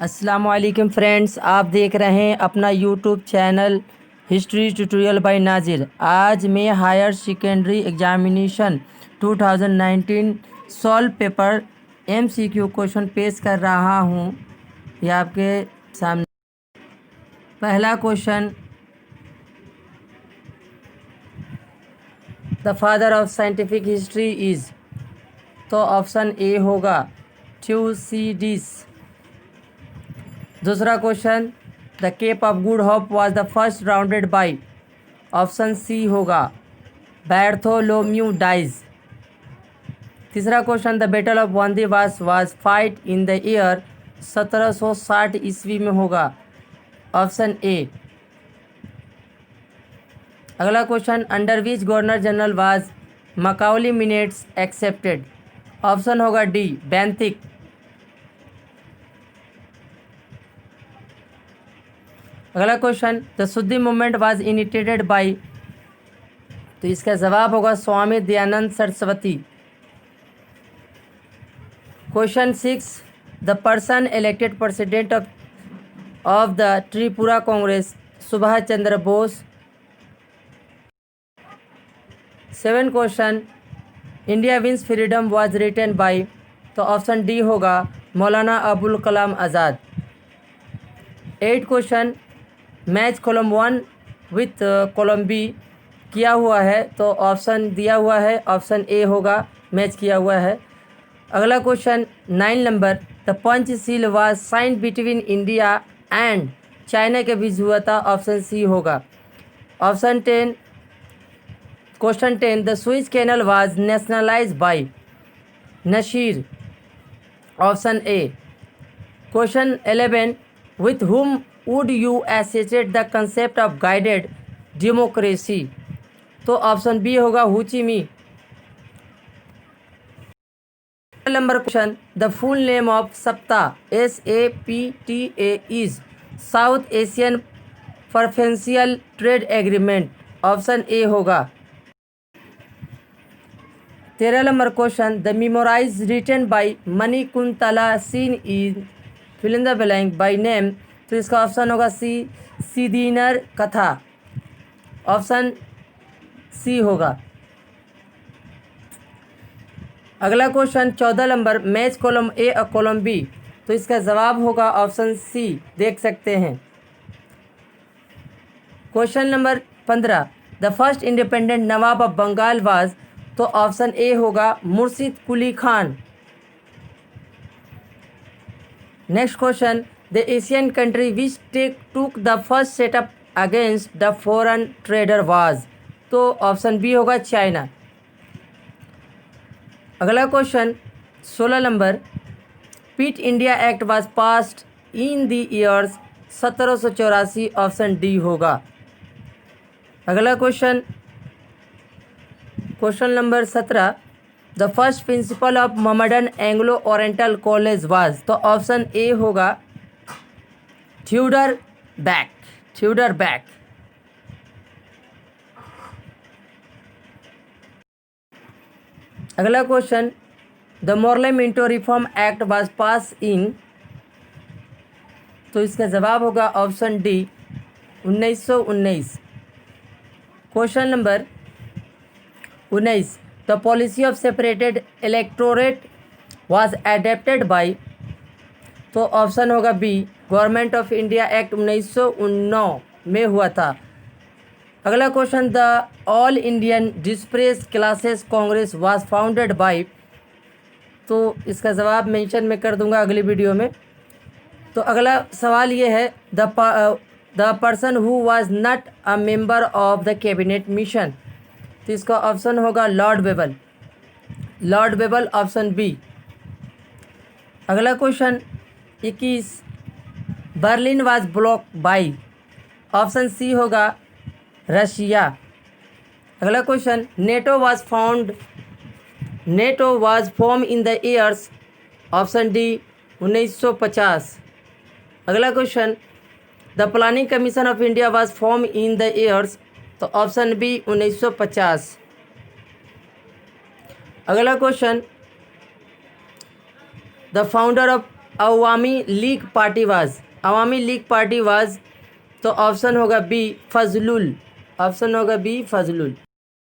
अस्सलामुअलैकुम फ्रेंड्स, आप देख रहे हैं अपना YouTube channel history tutorial by Nazir. आज मैं higher secondary examination 2019 solved paper MCQ question पेश कर रहा हूं। ये आपके सामने पहला question, the father of scientific history is, तो ऑप्शन ए होगा थ्यूसिडिस। दूसरा question, the Cape of Good Hope was the first rounded by, option C होगा बार्थोलोम्यू डाइज। तीसरा question, the battle of Wandiwash was fight in the year 1760 ईस्वी में होगा, option A. अगला question, under which governor general was Macaulay minutes accepted, option होगा D Bentinck. अगला question, the Shuddhi movement was initiated by, तो इसका जवाब होगा Swami Dayanand Saraswati. Question 6, the person elected president of the Tripura Congress Subhash Chandra Bose. 7 question, India wins freedom was written by, तो option D होगा Maulana Abul Kalam Azad. 8 question, match Colombo 1 with कोलंबी किया हुआ है, तो ऑप्शन दिया हुआ है, ऑप्शन ए होगा मैच किया हुआ है। अगला question 9 number, the Panchsheel was signed between India and China के बीच हुआ था, ऑप्शन सी होगा। Option 10, question 10, the Suez canal was nationalise by Nasser, option A. Question 11, with whom would you associate the concept of guided democracy, तो option B होगा हुचिमी। Number question, the full name of SAPTA SAPTA is South Asian preferential trade agreement, option A होगा। 13 number question, the memoirs written by Manikuntala Sen in fill in the blank by name, तो इसका option होगा सी सिदीनर कथा, option C होगा। अगला question 14 number, match column A और column B, तो इसका जवाब होगा ऑप्शन सी, देख सकते हैं। Question number 15, the first independent nawab of Bengal was, तो ऑप्शन ए होगा Murshid Quli Khan. Next question, the Asian country which took the first setup against the foreign trader was, तो ऑप्शन बी होगा चाइना। अगला question 16 number, quit India act was passed in the years 1784, option D होगा। अगला question number 17, the first principal of Mohammedan Anglo Oriental college was, तो option A होगा Theodore Beck. अगला question, the Morley Minto reform act was pass in, तो इसका जवाब होगा option D 1919। Question number 19, the policy of separated electorate was adapted by, तो option होगा B government of India act 1919 में हुआ था। अगला question, the all Indian depressed classes Congress was founded by, तो इसका जवाब मेंशन मैं कर दूंगा अगली वीडियो में। तो अगला सवाल ये है, the person who was not a member of the cabinet mission, तो इसका ऑप्शन होगा लॉर्ड वेबल, ऑप्शन बी। अगला question 21, Berlin was block by, option C होगा रशिया। अगला question, NATO was form in the years, option D 1950। अगला question, the planning commission of India was form in the years, तो option B 1950। अगला question, the founder of Awami League party was? Awami League party was, तो option होगा B Fazlul, option होगा B Fazlul.